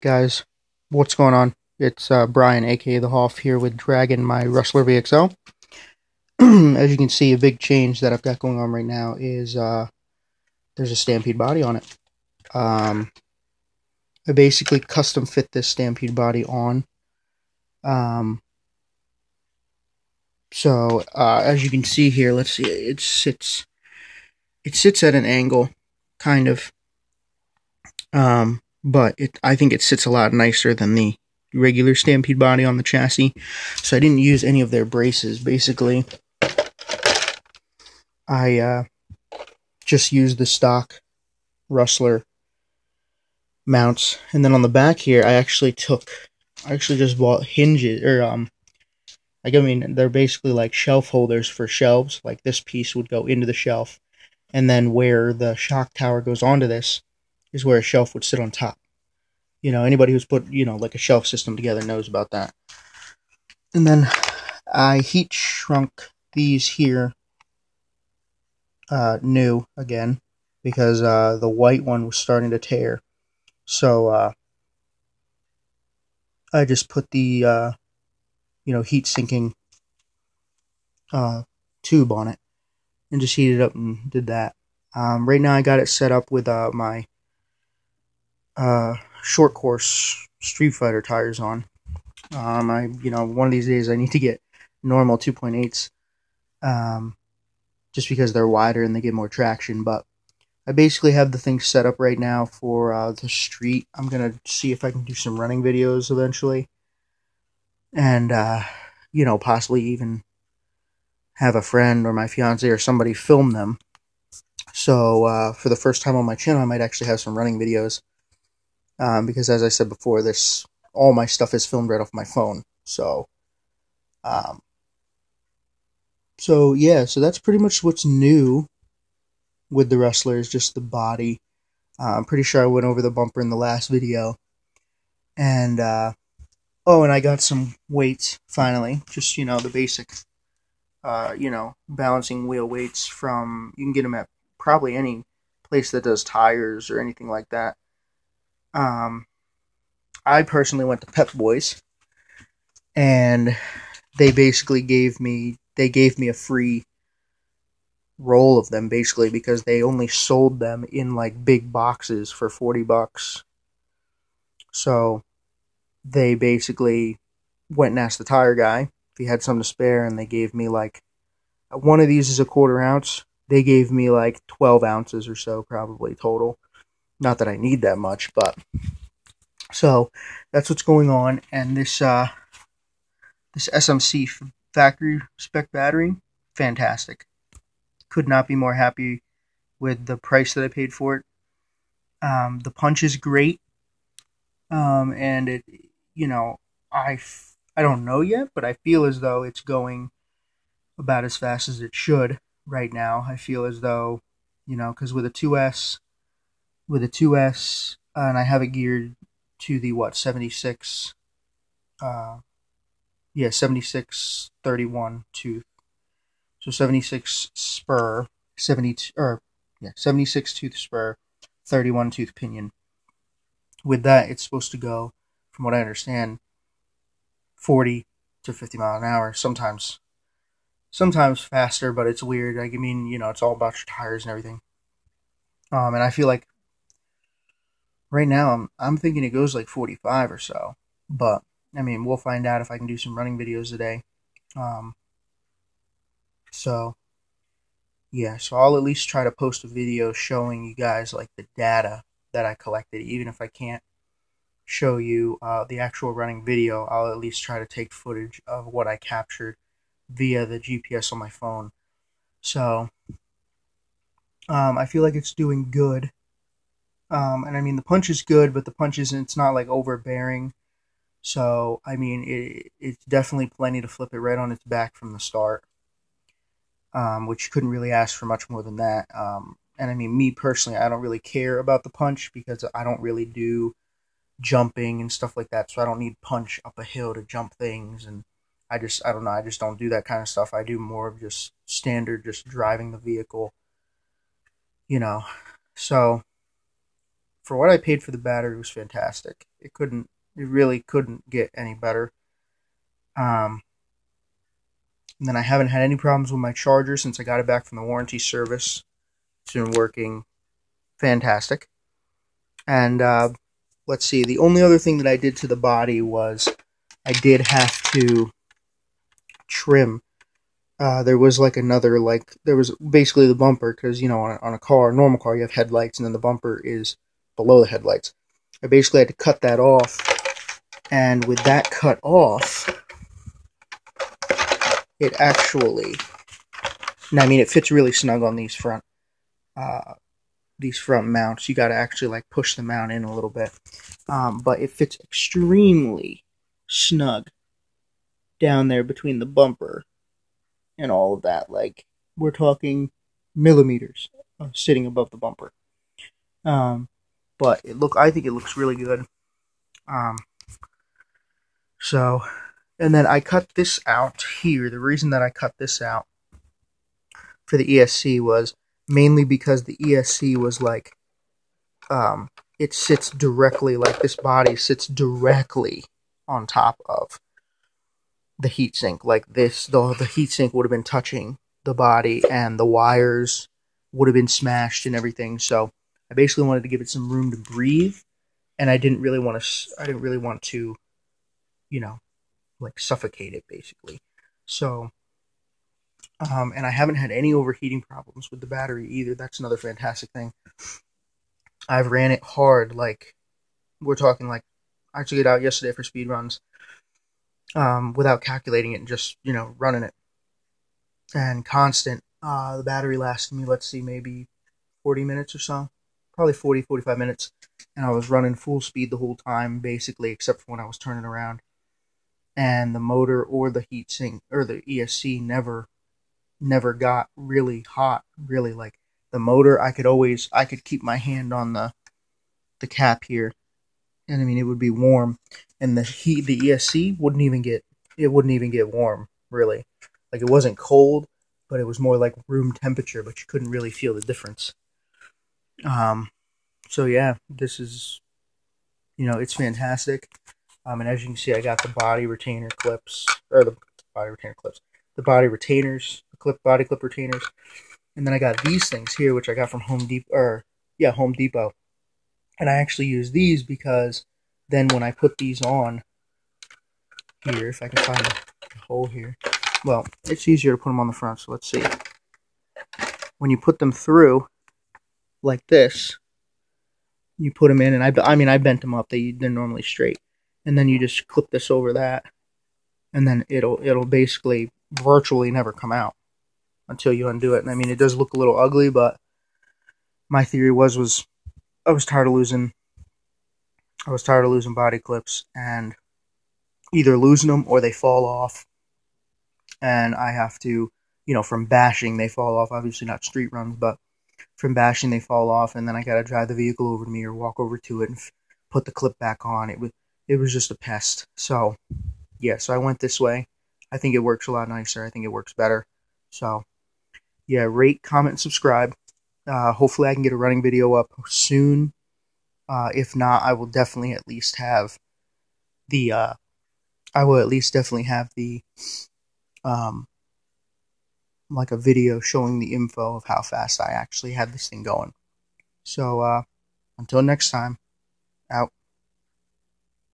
Guys, what's going on? It's Brian, aka The Hoff, here with Dragon, my Rustler VXL. As you can see, a big change that I've got going on right now is there's a Stampede Body on it. I basically custom fit this Stampede Body on. As you can see here, let's see, it sits at an angle, kind of. But I think it sits a lot nicer than the regular Stampede Body on the chassis. So I didn't use any of their braces. Basically, I just used the stock Rustler mounts, and then on the back here, I actually just bought hinges, or they're basically like shelf holders for shelves. Like this piece would go into the shelf, and then where the shock tower goes onto this is where a shelf would sit on top. You know, anybody who's put, like a shelf system together knows about that. And then I heat shrunk these here new again because the white one was starting to tear. So I just put the heat sinking tube on it and just heated it up and did that. Right now I got it set up with my short course Street Fighter tires on. One of these days I need to get normal 2.8s, just because they're wider and they get more traction. But I basically have the thing set up right now for the street. I'm gonna see if I can do some running videos eventually, and possibly even have a friend or my fiance or somebody film them. So for the first time on my channel, I might actually have some running videos. Because as I said before, all my stuff is filmed right off my phone. So that's pretty much what's new with the Rustler, is just the body. I'm pretty sure I went over the bumper in the last video. And, and I got some weights, finally. Just, the basic, balancing wheel weights from, you can get them at probably any place that does tires or anything like that. I personally went to Pep Boys, and they basically gave me a free roll of them, basically, because they only sold them in like big boxes for $40. So they basically went and asked the tire guy if he had some to spare, and they gave me like, one of these is a 1/4 ounce. They gave me like 12 ounces or so, probably total. Not that I need that much, but so that's what's going on. And this SMC factory spec battery, fantastic. Could not be more happy with the price that I paid for it. The punch is great, and it, I don't know yet, but I feel as though it's going about as fast as it should right now. I feel as though, because with a 2S. And I have it geared to the 76 76/31 tooth. So 76 spur, 76 tooth spur, 31 tooth pinion. With that, it's supposed to go, from what I understand, 40 to 50 miles an hour. Sometimes faster, but it's weird. It's all about your tires and everything. And I feel like right now, I'm thinking it goes like 45 or so, but we'll find out if I can do some running videos today. So I'll at least try to post a video showing you guys like the data that I collected. Even if I can't show you the actual running video, I'll at least try to take footage of what I captured via the GPS on my phone. So I feel like it's doing good. And the punch is good, but it's not like overbearing. So, it's definitely plenty to flip it right on its back from the start. Which you couldn't really ask for much more than that. And me personally, I don't really care about the punch because I don't really do jumping and stuff like that. So I don't need punch up a hill to jump things. And I don't know, I just don't do that kind of stuff. I do more of just standard, just driving the vehicle, So for what I paid for the battery, it was fantastic. It really couldn't get any better. And then I haven't had any problems with my charger since I got it back from the warranty service. It's been working fantastic. And let's see, the only other thing that I did to the body was I did have to trim. There was like another, there was basically the bumper, because, you know, on a car, a normal car, you have headlights, and then the bumper is below the headlights. I basically had to cut that off, and with that cut off, it actually, and I mean, it fits really snug on these front mounts. You got to actually like push the mount in a little bit, but it fits extremely snug down there between the bumper and all of that. Like, we're talking millimeters sitting above the bumper. But I think it looks really good. So, and then I cut this out here. The reason that I cut this out for the ESC was mainly because the ESC was like, it sits directly, like this body sits directly on top of the heatsink. Like this, the heatsink would have been touching the body, and the wires would have been smashed and everything. So I basically wanted to give it some room to breathe, and I didn't really want to, you know, like suffocate it basically. So, and I haven't had any overheating problems with the battery either. That's another fantastic thing. I've ran it hard, like, we're talking like, I took it out yesterday for speed runs, without calculating it, and just, you know, running it. And constant, the battery lasted me, let's see, maybe 40 minutes or so. Probably 40, 45 minutes. And I was running full speed the whole time, basically, except for when I was turning around. And the motor or the heatsink, or the ESC, never got really hot, really. Like, the motor, I could keep my hand on the cap here, and I mean, it would be warm, and the ESC wouldn't even get warm, really. Like, it wasn't cold, but it was more like room temperature, but you couldn't really feel the difference. So yeah, this is, you know, it's fantastic. And as you can see, I got the body retainer clips, or the body retainers, body clip retainers. And then I got these things here, which I got from Home Depot. And I actually use these because then when I put these on here, if I can find a hole here, well, it's easier to put them on the front, so let's see. When you put them through like this, you put them in, and I bent them up. They're normally straight. And then you just clip this over that, and then it'll basically virtually never come out until you undo it. And I mean, it does look a little ugly, but my theory was I was tired of losing body clips, and either losing them or they fall off, and I have to, you know, from bashing they fall off. Obviously not street runs, but from bashing they fall off, and then I gotta drive the vehicle over to me or walk over to it and put the clip back on. It was just a pest. So yeah, so I went this way. I think it works a lot nicer. I think it works better. So yeah, rate, comment, and subscribe. Hopefully I can get a running video up soon. If not, I will definitely at least have the like a video showing the info of how fast I actually had this thing going. So until next time, out.